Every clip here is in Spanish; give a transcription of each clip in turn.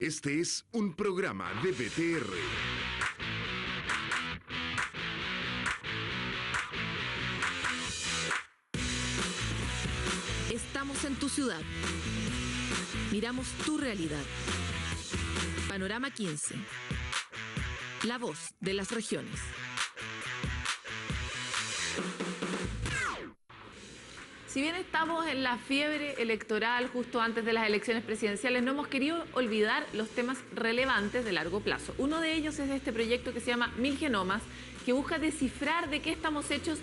Este es un programa de BTR. Estamos en tu ciudad. Miramos tu realidad. Panorama 15. La voz de las regiones. Si bien estamos en la fiebre electoral justo antes de las elecciones presidenciales, no hemos querido olvidar los temas relevantes de largo plazo. Uno de ellos es este proyecto que se llama 1000 Genomas, que busca descifrar de qué estamos hechos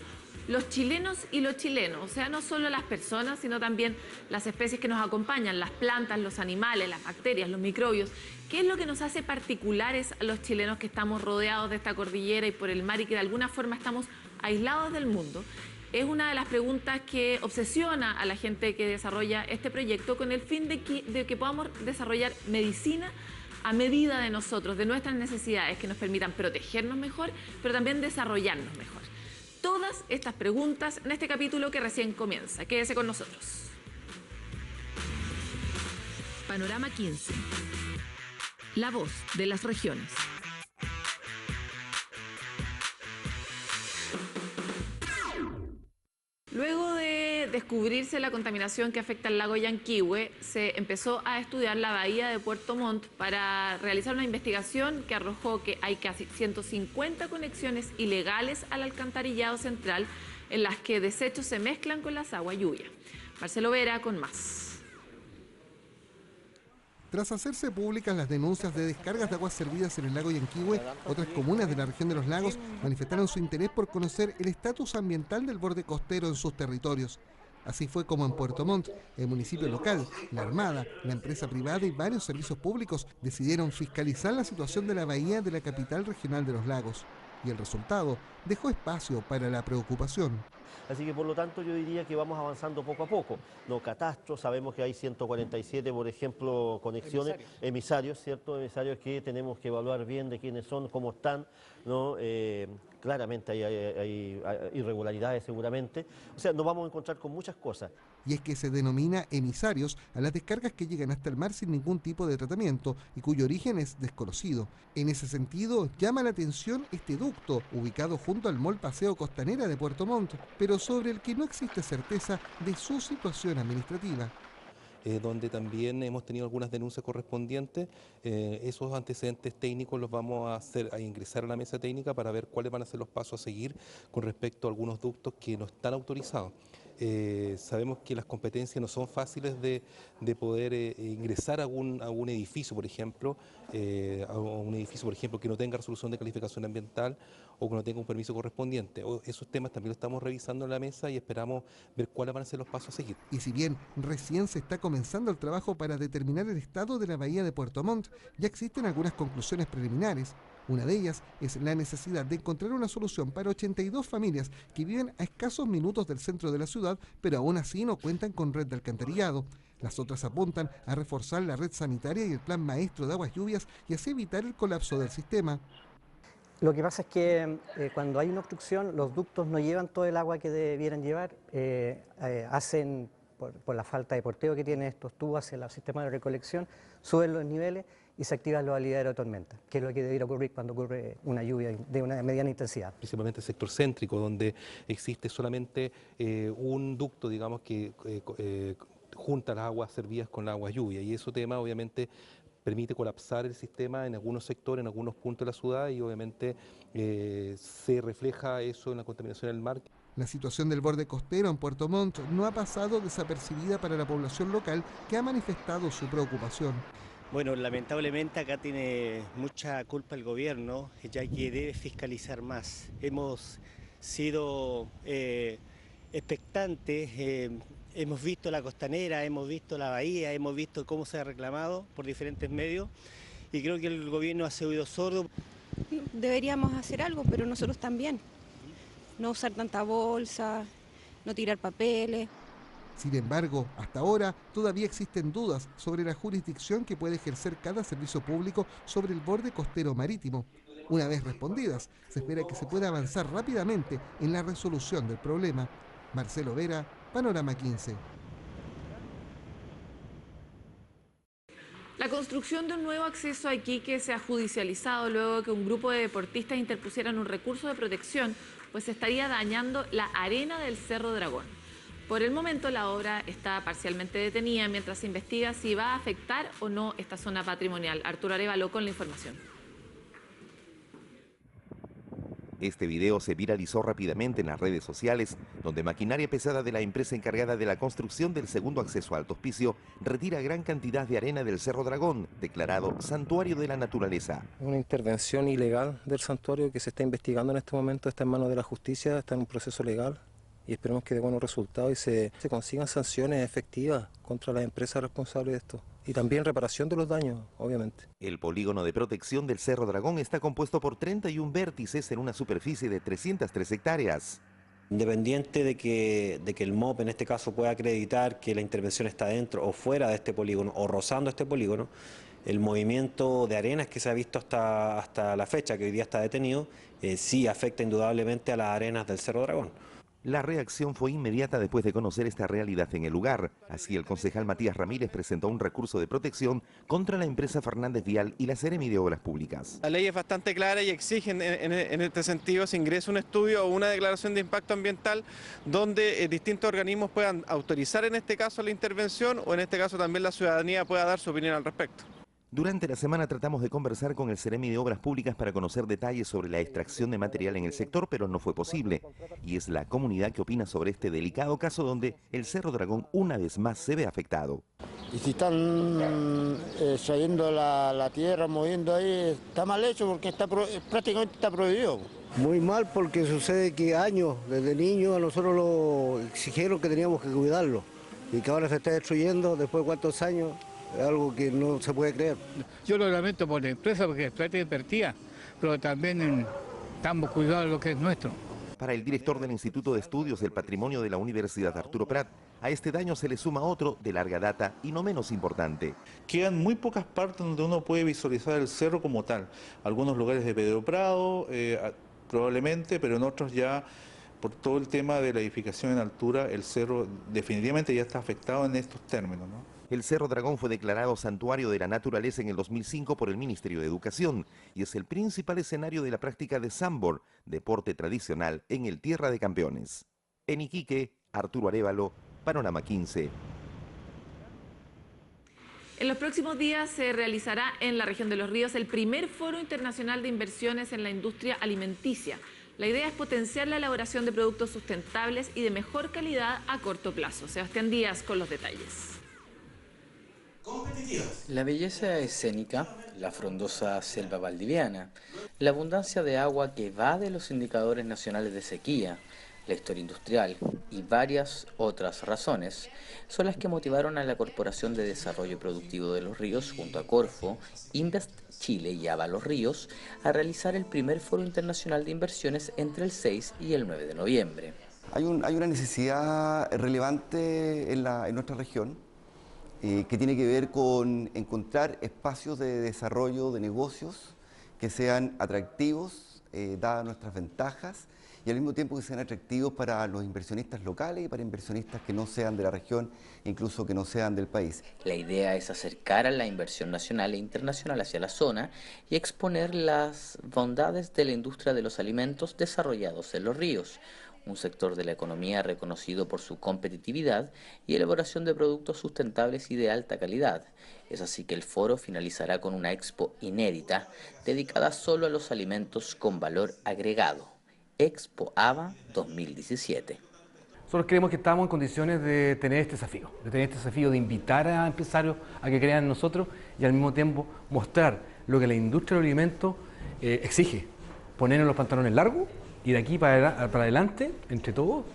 los chilenos y los chilenos. O sea, no solo las personas, sino también las especies que nos acompañan, las plantas, los animales, las bacterias, los microbios. ¿Qué es lo que nos hace particulares a los chilenos que estamos rodeados de esta cordillera y por el mar y que de alguna forma estamos aislados del mundo? Es una de las preguntas que obsesiona a la gente que desarrolla este proyecto con el fin de que podamos desarrollar medicina a medida de nosotros, de nuestras necesidades, que nos permitan protegernos mejor, pero también desarrollarnos mejor. Todas estas preguntas en este capítulo que recién comienza. Quédese con nosotros. Panorama 15. La voz de las regiones. Luego de descubrirse la contaminación que afecta al lago Yanquihue, se empezó a estudiar la bahía de Puerto Montt para realizar una investigación que arrojó que hay casi 150 conexiones ilegales al alcantarillado central en las que desechos se mezclan con las aguas lluvia. Marcelo Vera con más. Tras hacerse públicas las denuncias de descargas de aguas servidas en el lago Yanquihue, otras comunas de la región de los lagos manifestaron su interés por conocer el estatus ambiental del borde costero en sus territorios. Así fue como en Puerto Montt, el municipio local, la Armada, la empresa privada y varios servicios públicos decidieron fiscalizar la situación de la bahía de la capital regional de los lagos. Y el resultado dejó espacio para la preocupación. Así que por lo tanto yo diría que vamos avanzando poco a poco. No catastro, sabemos que hay 147, por ejemplo, conexiones, emisarios, ¿cierto? Emisarios que tenemos que evaluar bien de quiénes son, cómo están, ¿no? Claramente hay irregularidades seguramente. O sea, nos vamos a encontrar con muchas cosas. Y es que se denomina emisarios a las descargas que llegan hasta el mar sin ningún tipo de tratamiento y cuyo origen es desconocido. En ese sentido, llama la atención este ducto, ubicado junto al Mall Paseo Costanera de Puerto Montt, pero sobre el que no existe certeza de su situación administrativa. Donde también hemos tenido algunas denuncias correspondientes. Esos antecedentes técnicos los vamos a ingresar a la mesa técnica para ver cuáles van a ser los pasos a seguir con respecto a algunos ductos que no están autorizados. Sabemos que las competencias no son fáciles de poder ingresar a algún edificio, por ejemplo, que no tenga resolución de calificación ambiental o que no tenga un permiso correspondiente. Esos temas también los estamos revisando en la mesa y esperamos ver cuáles van a ser los pasos a seguir. Y si bien recién se está comenzando el trabajo para determinar el estado de la bahía de Puerto Montt, ya existen algunas conclusiones preliminares. Una de ellas es la necesidad de encontrar una solución para 82 familias que viven a escasos minutos del centro de la ciudad, pero aún así no cuentan con red de alcantarillado. Las otras apuntan a reforzar la red sanitaria y el plan maestro de aguas lluvias y así evitar el colapso del sistema. Lo que pasa es que cuando hay una obstrucción, los ductos no llevan todo el agua que debieran llevar, hacen, por la falta de porteo que tienen estos tubos hacia el sistema de recolección, suben los niveles y se activa la validad de tormenta, que es lo que debería ocurrir cuando ocurre una lluvia de una mediana intensidad. Principalmente el sector céntrico, donde existe solamente un ducto, digamos, que junta las aguas servidas con las aguas lluvia, y ese tema obviamente permite colapsar el sistema en algunos sectores, en algunos puntos de la ciudad, y obviamente se refleja eso en la contaminación del mar. La situación del borde costero en Puerto Montt no ha pasado desapercibida para la población local, que ha manifestado su preocupación. Bueno, lamentablemente acá tiene mucha culpa el gobierno, ya que debe fiscalizar más. Hemos sido expectantes, hemos visto la costanera, hemos visto la bahía, hemos visto cómo se ha reclamado por diferentes medios y creo que el gobierno ha sido oído sordo. Deberíamos hacer algo, pero nosotros también. No usar tanta bolsa, no tirar papeles. Sin embargo, hasta ahora todavía existen dudas sobre la jurisdicción que puede ejercer cada servicio público sobre el borde costero marítimo. Una vez respondidas, se espera que se pueda avanzar rápidamente en la resolución del problema. Marcelo Vera, Panorama 15. La construcción de un nuevo acceso a Iquique se ha judicializado luego de que un grupo de deportistas interpusieran un recurso de protección, pues se estaría dañando la arena del Cerro Dragón. Por el momento la obra está parcialmente detenida mientras se investiga si va a afectar o no esta zona patrimonial. Arturo Arévalo con la información. Este video se viralizó rápidamente en las redes sociales, donde maquinaria pesada de la empresa encargada de la construcción del segundo acceso a Alto Hospicio retira gran cantidad de arena del Cerro Dragón, declarado Santuario de la Naturaleza. Una intervención ilegal del santuario que se está investigando en este momento, está en manos de la justicia, está en un proceso legal y esperemos que dé buenos resultados y se consigan sanciones efectivas contra las empresas responsables de esto. Y también reparación de los daños, obviamente. El polígono de protección del Cerro Dragón está compuesto por 31 vértices en una superficie de 303 hectáreas. Independiente de que el MOP en este caso pueda acreditar que la intervención está dentro o fuera de este polígono o rozando este polígono, el movimiento de arenas que se ha visto hasta la fecha, que hoy día está detenido, sí afecta indudablemente a las arenas del Cerro Dragón. La reacción fue inmediata después de conocer esta realidad en el lugar. Así, el concejal Matías Ramírez presentó un recurso de protección contra la empresa Fernández Vial y la Seremi de Obras Públicas. La ley es bastante clara y exige en este sentido se ingrese un estudio o una declaración de impacto ambiental donde distintos organismos puedan autorizar en este caso la intervención o en este caso también la ciudadanía pueda dar su opinión al respecto. Durante la semana tratamos de conversar con el Seremi de Obras Públicas para conocer detalles sobre la extracción de material en el sector, pero no fue posible. Y es la comunidad que opina sobre este delicado caso donde el Cerro Dragón una vez más se ve afectado. Y si están extrayendo la tierra, moviendo ahí, está mal hecho porque prácticamente está prohibido. Muy mal porque sucede que años, desde niños a nosotros lo exigieron que teníamos que cuidarlo y que ahora se está destruyendo después de cuántos años. Es algo que no se puede creer. Yo lo lamento por la empresa porque es plata invertida, pero también estamos cuidados de lo que es nuestro. Para el director del Instituto de Estudios del Patrimonio de la Universidad Arturo Prat, a este daño se le suma otro de larga data y no menos importante. Quedan muy pocas partes donde uno puede visualizar el cerro como tal. Algunos lugares de Pedro Prado, probablemente, pero en otros ya, por todo el tema de la edificación en altura, el cerro definitivamente ya está afectado en estos términos, ¿no? El Cerro Dragón fue declarado Santuario de la Naturaleza en el 2005 por el Ministerio de Educación y es el principal escenario de la práctica de sambor, deporte tradicional en el Tierra de Campeones. En Iquique, Arturo Arévalo, Panorama 15. En los próximos días se realizará en la región de Los Ríos el primer Foro Internacional de Inversiones en la Industria Alimenticia. La idea es potenciar la elaboración de productos sustentables y de mejor calidad a corto plazo. Sebastián Díaz con los detalles. La belleza escénica, la frondosa selva valdiviana, la abundancia de agua que va de los indicadores nacionales de sequía, la historia industrial y varias otras razones son las que motivaron a la Corporación de Desarrollo Productivo de Los Ríos junto a Corfo, Invest Chile y Ava Los Ríos a realizar el primer Foro Internacional de Inversiones entre el 6 y el 9 de noviembre. Hay una necesidad relevante en nuestra región que tiene que ver con encontrar espacios de desarrollo de negocios que sean atractivos, dadas nuestras ventajas, y al mismo tiempo que sean atractivos para los inversionistas locales y para inversionistas que no sean de la región, incluso que no sean del país. La idea es acercar a la inversión nacional e internacional hacia la zona y exponer las bondades de la industria de los alimentos desarrollados en Los Ríos, un sector de la economía reconocido por su competitividad y elaboración de productos sustentables y de alta calidad. Es así que el foro finalizará con una expo inédita dedicada solo a los alimentos con valor agregado, Expo AVA 2017. Nosotros creemos que estamos en condiciones de tener este desafío de invitar a empresarios a que crean en nosotros y al mismo tiempo mostrar lo que la industria del alimento exige, ponernos los pantalones largos y de aquí para adelante, entre todos,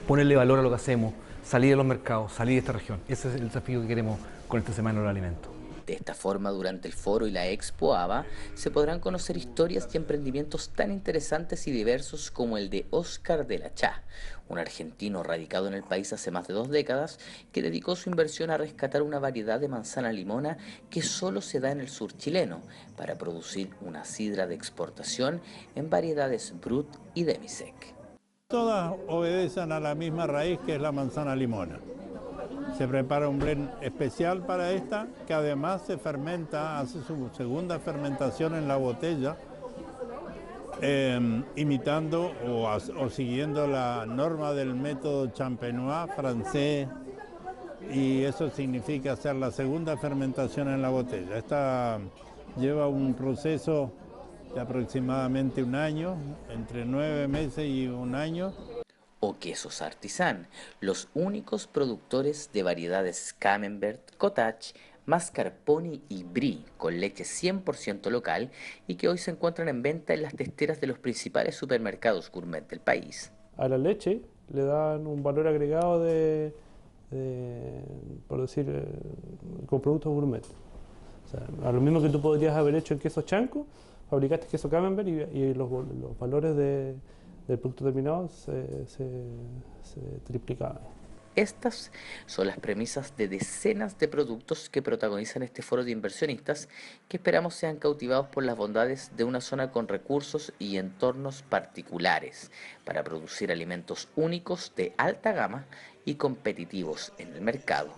ponerle valor a lo que hacemos, salir de los mercados, salir de esta región. Ese es el desafío que queremos con esta Semana del Alimento. De esta forma, durante el foro y la Expo AVA, se podrán conocer historias y emprendimientos tan interesantes y diversos como el de Oscar de la Chá, un argentino radicado en el país hace más de 2 décadas que dedicó su inversión a rescatar una variedad de manzana limona que solo se da en el sur chileno para producir una sidra de exportación en variedades Brut y Demisec. Todas obedecen a la misma raíz que es la manzana limona. Se prepara un blend especial para esta, que además se fermenta, hace su segunda fermentación en la botella, imitando o siguiendo la norma del método champenois francés, y eso significa hacer la segunda fermentación en la botella. Esta lleva un proceso de aproximadamente un año, entre 9 meses y un año. O quesos Artisan, los únicos productores de variedades Camembert, Cottage, mascarpone y brie con leche 100% local y que hoy se encuentran en venta en las testeras de los principales supermercados gourmet del país. A la leche le dan un valor agregado por decir, con productos gourmet. O sea, a lo mismo que tú podrías haber hecho el queso chanco, fabricaste queso Camembert y los valores del producto terminado se triplicaban. Estas son las premisas de decenas de productos que protagonizan este foro de inversionistas que esperamos sean cautivados por las bondades de una zona con recursos y entornos particulares para producir alimentos únicos de alta gama y competitivos en el mercado.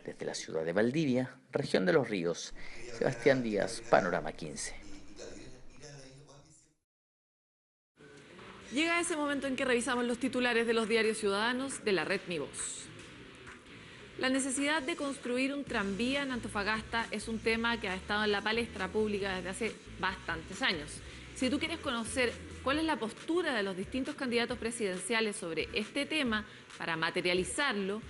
Desde la ciudad de Valdivia, región de Los Ríos, Sebastián Díaz, Panorama 15. Llega ese momento en que revisamos los titulares de los diarios ciudadanos de la red Mi Voz. La necesidad de construir un tranvía en Antofagasta es un tema que ha estado en la palestra pública desde hace bastantes años. Si tú quieres conocer cuál es la postura de los distintos candidatos presidenciales sobre este tema, para materializarlo,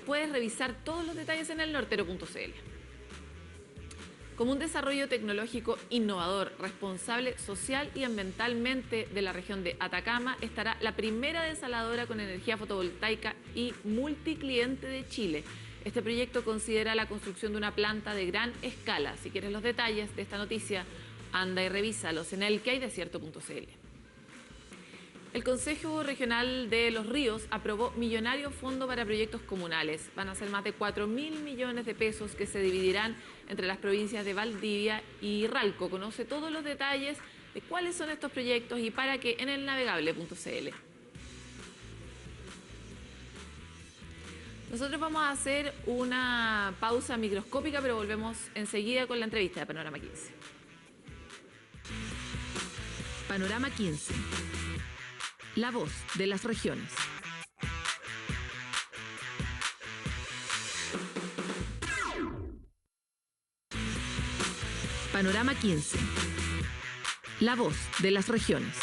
puedes revisar todos los detalles en elnortero.cl. Como un desarrollo tecnológico innovador, responsable social y ambientalmente de la región de Atacama, estará la primera desaladora con energía fotovoltaica y multicliente de Chile. Este proyecto considera la construcción de una planta de gran escala. Si quieres los detalles de esta noticia, anda y revísalos en elquehaydesierto.cl. El Consejo Regional de Los Ríos aprobó millonario fondo para proyectos comunales. Van a ser más de 4.000 millones de pesos que se dividirán entre las provincias de Valdivia y Ralco. Conoce todos los detalles de cuáles son estos proyectos y para qué en elnavegable.cl. Nosotros vamos a hacer una pausa microscópica, pero volvemos enseguida con la entrevista de Panorama 15. Panorama 15. La voz de las regiones. Panorama 15. La voz de las regiones.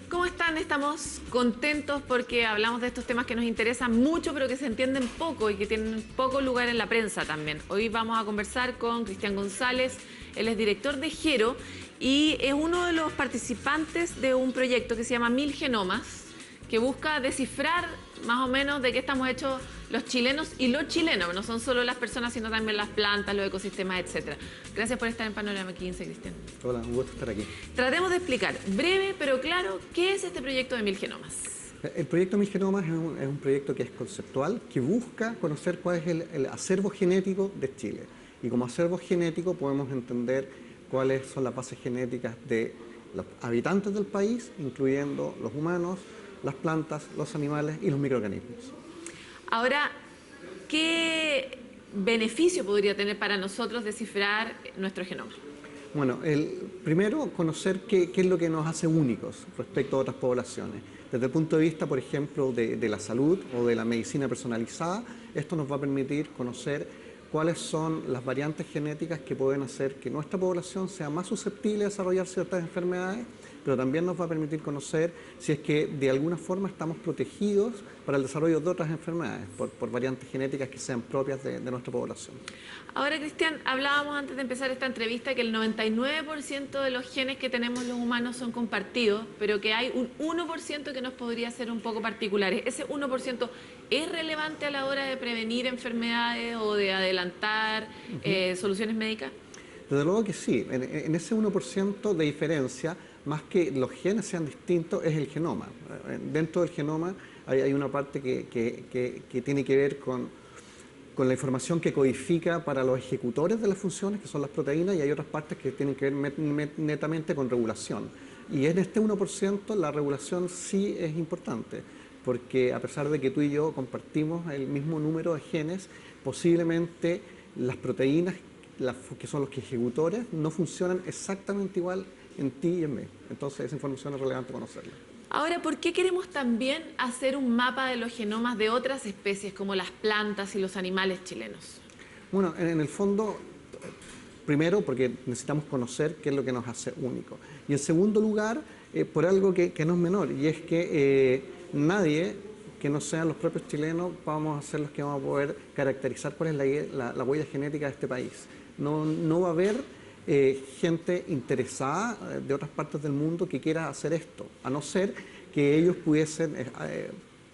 ¿Cómo están? Estamos contentos porque hablamos de estos temas que nos interesan mucho, pero que se entienden poco y que tienen poco lugar en la prensa también. Hoy vamos a conversar con Cristian González, él es director de Gero y es uno de los participantes de un proyecto que se llama 1000 Genomas, que busca descifrar más o menos de qué estamos hechos los chilenos y los chilenos. No son solo las personas, sino también las plantas, los ecosistemas, etc. Gracias por estar en Panorama 15, Cristian. Hola, un gusto estar aquí. Tratemos de explicar, breve pero claro, ¿qué es este proyecto de 1000 Genomas? El proyecto 1000 Genomas es un proyecto que es conceptual, que busca conocer cuál es el acervo genético de Chile. Y como acervo genético podemos entender cuáles son las bases genéticas de los habitantes del país, incluyendo los humanos, las plantas, los animales y los microorganismos. Ahora, ¿qué beneficio podría tener para nosotros descifrar nuestro genoma? Bueno, primero conocer qué es lo que nos hace únicos respecto a otras poblaciones. Desde el punto de vista, por ejemplo, de la salud o de la medicina personalizada, esto nos va a permitir conocer cuáles son las variantes genéticas que pueden hacer que nuestra población sea más susceptible a desarrollar ciertas enfermedades, pero también nos va a permitir conocer si es que de alguna forma estamos protegidos para el desarrollo de otras enfermedades por variantes genéticas que sean propias de nuestra población. Ahora, Cristian, hablábamos antes de empezar esta entrevista que el 99% de los genes que tenemos los humanos son compartidos, pero que hay un 1% que nos podría ser un poco particulares. ¿Ese 1% es relevante a la hora de prevenir enfermedades o de adelantar soluciones médicas? Desde luego que sí. En ese 1% de diferencia, más que los genes sean distintos, es el genoma. Dentro del genoma hay una parte que tiene que ver con la información que codifica para los ejecutores de las funciones, que son las proteínas, y hay otras partes que tienen que ver netamente con regulación. Y en este 1% la regulación sí es importante, porque a pesar de que tú y yo compartimos el mismo número de genes, posiblemente las proteínas, que son los ejecutores, no funcionan exactamente igual en ti y en mí. Entonces esa información es relevante conocerla. Ahora, ¿por qué queremos también hacer un mapa de los genomas de otras especies como las plantas y los animales chilenos? Bueno, en el fondo, primero porque necesitamos conocer qué es lo que nos hace únicos. Y en segundo lugar, por algo que no es menor, y es que nadie que no sean los propios chilenos vamos a ser los que vamos a poder caracterizar cuál es la huella genética de este país. No va a haber gente interesada de otras partes del mundo que quiera hacer esto, a no ser que ellos pudiesen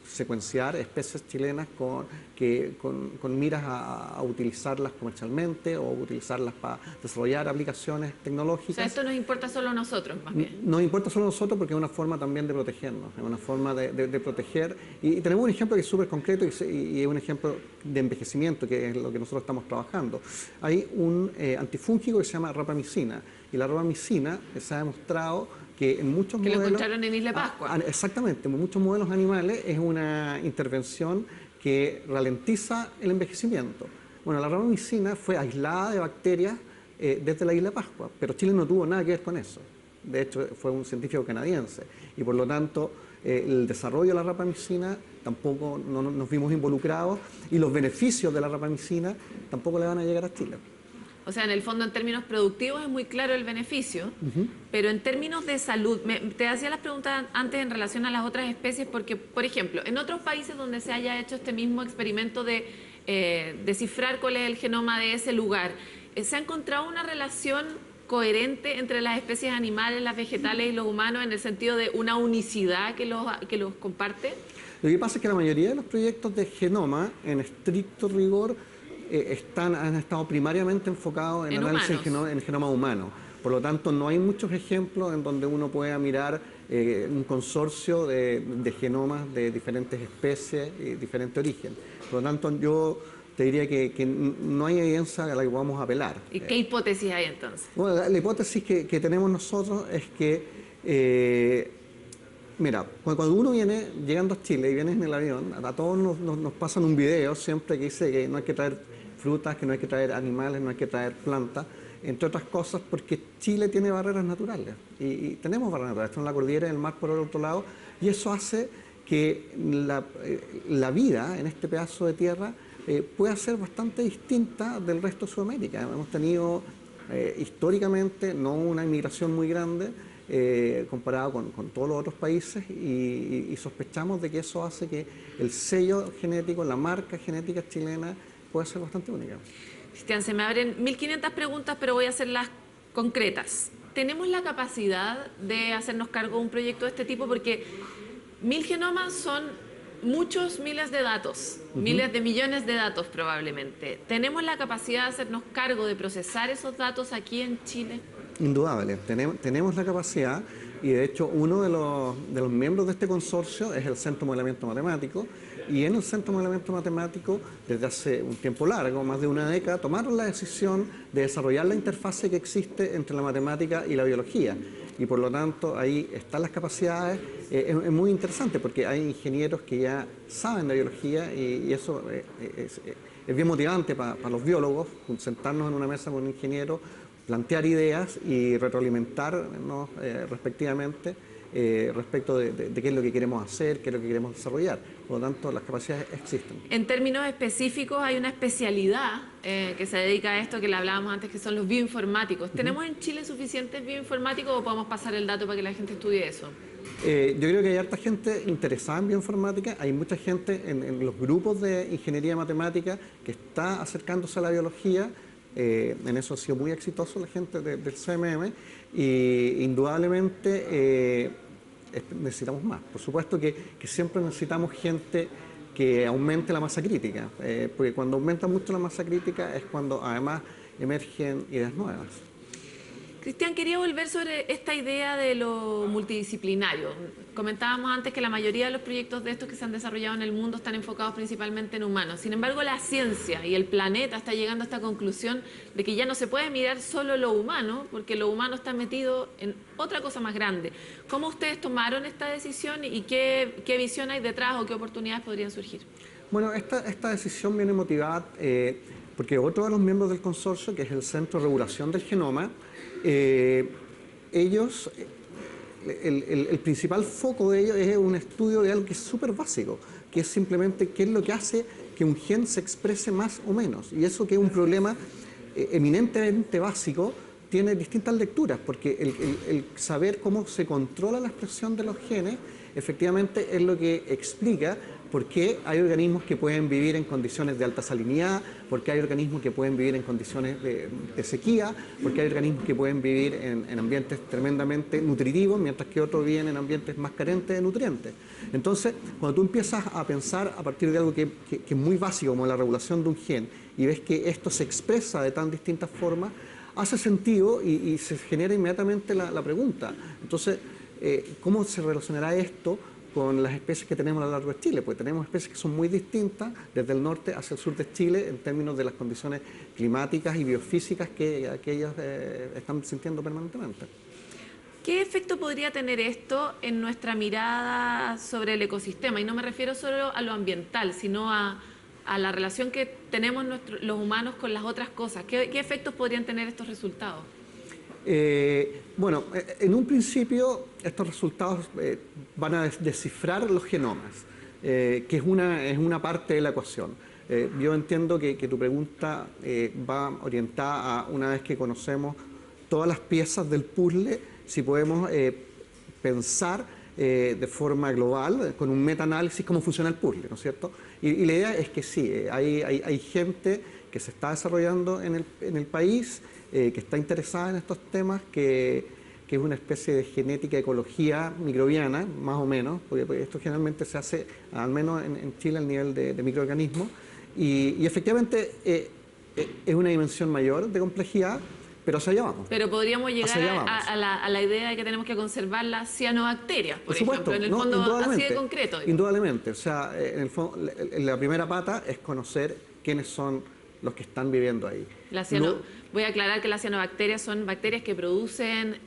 secuenciar especies chilenas con miras a utilizarlas comercialmente o utilizarlas para desarrollar aplicaciones tecnológicas. O sea, esto nos importa solo a nosotros, más bien. Nos importa solo a nosotros porque es una forma también de protegernos, es una forma de proteger. Y tenemos un ejemplo que es súper concreto y es un ejemplo de envejecimiento, que es lo que nosotros estamos trabajando. Hay un antifúngico que se llama rapamicina, y la rapamicina se ha demostrado que en muchos modelos... Que lo encontraron en Isla Pascua. Exactamente, en muchos modelos animales es una intervención que ralentiza el envejecimiento. Bueno, la rapamicina fue aislada de bacterias desde la Isla Pascua, pero Chile no tuvo nada que ver con eso. De hecho, fue un científico canadiense y por lo tanto el desarrollo de la rapamicina tampoco nos vimos involucrados y los beneficios de la rapamicina tampoco le van a llegar a Chile. O sea, en el fondo, en términos productivos es muy claro el beneficio, pero en términos de salud, te hacía las preguntas antes en relación a las otras especies, porque, por ejemplo, en otros países donde se haya hecho este mismo experimento de descifrar cuál es el genoma de ese lugar, ¿se ha encontrado una relación coherente entre las especies animales, las vegetales y los humanos en el sentido de una unicidad que los comparte? Lo que pasa es que la mayoría de los proyectos de genoma, en estricto rigor, han estado primariamente enfocados en análisis en genoma humano. Por lo tanto, no hay muchos ejemplos en donde uno pueda mirar un consorcio de genomas de diferentes especies y diferente origen. Por lo tanto, yo te diría que no hay evidencia a la que podamos apelar. ¿Y qué hipótesis hay entonces? Bueno, la hipótesis que tenemos nosotros es que mira, cuando uno viene llegando a Chile y viene en el avión, a todos nos pasan un video siempre que dice que no hay que traer frutas, que no hay que traer animales, no hay que traer plantas, entre otras cosas porque Chile tiene barreras naturales y tenemos barreras naturales, está en la cordillera y el mar por el otro lado, y eso hace que la vida en este pedazo de tierra pueda ser bastante distinta del resto de Sudamérica. Hemos tenido históricamente no una inmigración muy grande, comparado con todos los otros países y sospechamos de que eso hace que el sello genético, la marca genética chilena puede ser bastante única. Cristian, se me abren 1500 preguntas, pero voy a hacerlas concretas. ¿Tenemos la capacidad de hacernos cargo de un proyecto de este tipo? Porque 1000 genomas son muchos miles de datos, miles de millones de datos probablemente. ¿Tenemos la capacidad de hacernos cargo de procesar esos datos aquí en Chile? Indudable, tenemos la capacidad y de hecho uno de los miembros de este consorcio es el Centro de Modelamiento Matemático y en el Centro de Modelamiento Matemático desde hace un tiempo largo, más de una década, tomaron la decisión de desarrollar la interfase que existe entre la matemática y la biología y por lo tanto ahí están las capacidades. Es muy interesante porque hay ingenieros que ya saben de biología y eso es bien motivante para los biólogos, sentarnos en una mesa con un ingeniero, plantear ideas y retroalimentarnos respectivamente respecto de qué es lo que queremos hacer, qué es lo que queremos desarrollar. Por lo tanto, las capacidades existen. En términos específicos, hay una especialidad que se dedica a esto, que le hablábamos antes, que son los bioinformáticos. ¿Tenemos en Chile suficientes bioinformáticos o podemos pasar el dato para que la gente estudie eso? Yo creo que hay harta gente interesada en bioinformática, hay mucha gente en los grupos de ingeniería matemática que está acercándose a la biología. En eso ha sido muy exitoso la gente del CMM y indudablemente necesitamos más. Por supuesto que siempre necesitamos gente que aumente la masa crítica, porque cuando aumenta mucho la masa crítica es cuando además emergen ideas nuevas. Cristian, quería volver sobre esta idea de lo multidisciplinario. Comentábamos antes que la mayoría de los proyectos de estos que se han desarrollado en el mundo están enfocados principalmente en humanos. Sin embargo, la ciencia y el planeta está llegando a esta conclusión de que ya no se puede mirar solo lo humano, porque lo humano está metido en otra cosa más grande. ¿Cómo ustedes tomaron esta decisión y qué visión hay detrás o qué oportunidades podrían surgir? Bueno, esta decisión viene motivada porque otro de los miembros del consorcio, que es el Centro de Regulación del Genoma, ellos, el principal foco de ellos es un estudio de algo que es súper básico, que es simplemente qué es lo que hace que un gen se exprese más o menos. Y eso, que es un problema eminentemente básico, tiene distintas lecturas, porque el saber cómo se controla la expresión de los genes efectivamente es lo que explica por qué hay organismos que pueden vivir en condiciones de alta salinidad, por qué hay organismos que pueden vivir en condiciones de sequía, por qué hay organismos que pueden vivir en ambientes tremendamente nutritivos, mientras que otros viven en ambientes más carentes de nutrientes. Entonces, cuando tú empiezas a pensar a partir de algo que es muy básico, como la regulación de un gen, y ves que esto se expresa de tan distintas formas, hace sentido y se genera inmediatamente la pregunta. Entonces, ¿cómo se relacionará esto con las especies que tenemos a lo largo de Chile? Pues tenemos especies que son muy distintas desde el norte hacia el sur de Chile en términos de las condiciones climáticas y biofísicas que ellas están sintiendo permanentemente. ¿Qué efecto podría tener esto en nuestra mirada sobre el ecosistema? Y no me refiero solo a lo ambiental, sino a la relación que tenemos los humanos con las otras cosas. ¿Qué efectos podrían tener estos resultados? Bueno, en un principio estos resultados van a descifrar los genomas, que es una parte de la ecuación. Yo entiendo que tu pregunta va orientada a, una vez que conocemos todas las piezas del puzzle, si podemos pensar de forma global, con un metaanálisis, cómo funciona el puzzle, ¿no es cierto? Y la idea es que sí, hay gente que se está desarrollando en el país, que está interesada en estos temas, que es una especie de genética, ecología microbiana, más o menos, porque esto generalmente se hace, al menos en Chile, al nivel de microorganismos, y efectivamente es una dimensión mayor de complejidad, pero hacia allá vamos. Pero podríamos llegar a la idea de que tenemos que conservar las cianobacterias, por supuesto, ejemplo, en el fondo así de concreto. Indudablemente, o sea, en el fondo, la primera pata es conocer quiénes son los que están viviendo ahí. Voy a aclarar que las cianobacterias son bacterias que producen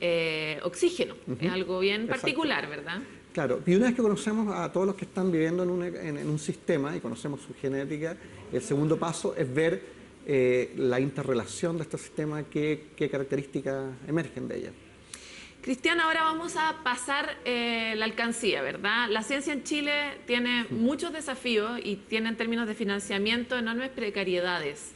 oxígeno. Es algo bien particular, ¿verdad? Claro, y una vez que conocemos a todos los que están viviendo en un sistema y conocemos su genética, el segundo paso es ver la interrelación de este sistema, qué características emergen de ella. Cristian, ahora vamos a pasar la alcancía, ¿verdad? La ciencia en Chile tiene muchos desafíos y tiene, en términos de financiamiento, enormes precariedades.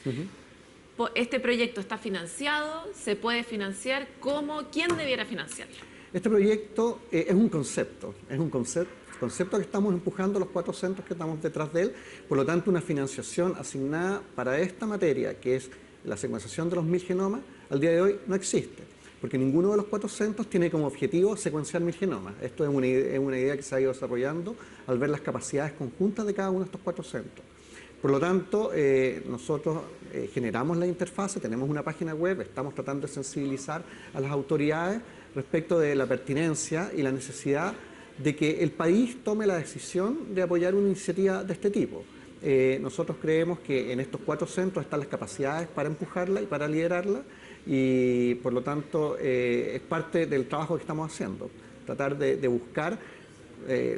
¿Este proyecto está financiado? ¿Se puede financiar? ¿Cómo? ¿Quién debiera financiarlo? Este proyecto es un concepto que estamos empujando los 4 centros que estamos detrás de él. Por lo tanto, una financiación asignada para esta materia, que es la secuenciación de los 1000 genomas, al día de hoy no existe, porque ninguno de los 4 centros tiene como objetivo secuenciar 1000 genomas. Esto es una idea que se ha ido desarrollando al ver las capacidades conjuntas de cada uno de estos 4 centros. Por lo tanto, nosotros generamos la interfase, tenemos una página web, estamos tratando de sensibilizar a las autoridades respecto de la pertinencia y la necesidad de que el país tome la decisión de apoyar una iniciativa de este tipo. Nosotros creemos que en estos 4 centros están las capacidades para empujarla y para liderarla, y por lo tanto es parte del trabajo que estamos haciendo, tratar de buscar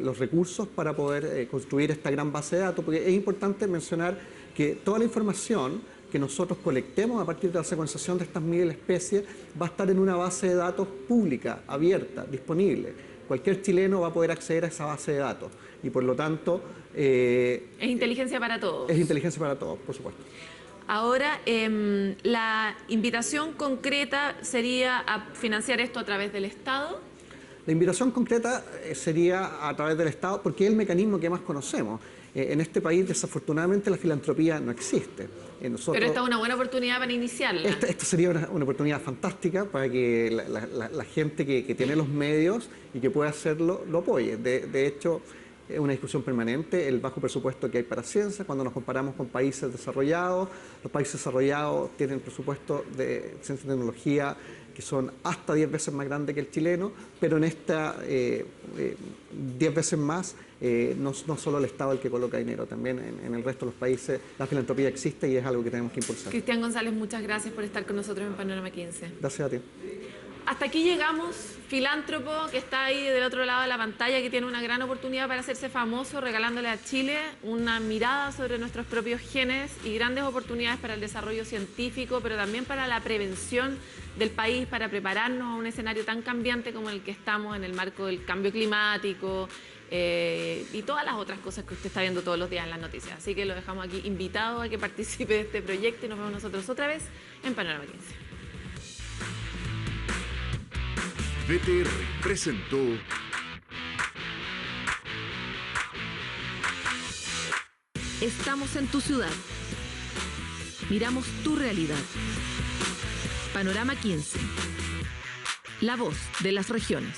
los recursos para poder construir esta gran base de datos, porque es importante mencionar que toda la información que nosotros colectemos a partir de la secuenciación de estas 1000 especies va a estar en una base de datos pública, abierta, disponible. Cualquier chileno va a poder acceder a esa base de datos y por lo tanto... es inteligencia para todos. Es inteligencia para todos, por supuesto. Ahora, la invitación concreta sería a financiar esto a través del Estado. La invitación concreta sería a través del Estado, porque es el mecanismo que más conocemos. En este país, desafortunadamente, la filantropía no existe. Pero esta es una buena oportunidad para iniciarla. Esta sería una oportunidad fantástica para que la gente que tiene los medios y que puede hacerlo, lo apoye. De hecho, es una discusión permanente el bajo presupuesto que hay para ciencia. Cuando nos comparamos con países desarrollados, los países desarrollados tienen presupuesto de ciencia y tecnología que son hasta 10 veces más grandes que el chileno, pero en esta 10 veces más, no solo el Estado el que coloca dinero, también en el resto de los países la filantropía existe y es algo que tenemos que impulsar. Cristian González, muchas gracias por estar con nosotros en Panorama 15. Gracias a ti. Hasta aquí llegamos. Filántropo que está ahí del otro lado de la pantalla, que tiene una gran oportunidad para hacerse famoso, regalándole a Chile una mirada sobre nuestros propios genes y grandes oportunidades para el desarrollo científico, pero también para la prevención del país, para prepararnos a un escenario tan cambiante como el que estamos en el marco del cambio climático y todas las otras cosas que usted está viendo todos los días en las noticias. Así que lo dejamos aquí invitado a que participe de este proyecto y nos vemos nosotros otra vez en Panorama 15. VTR presentó Estamos en tu ciudad. Miramos tu realidad. Panorama 15. La voz de las regiones.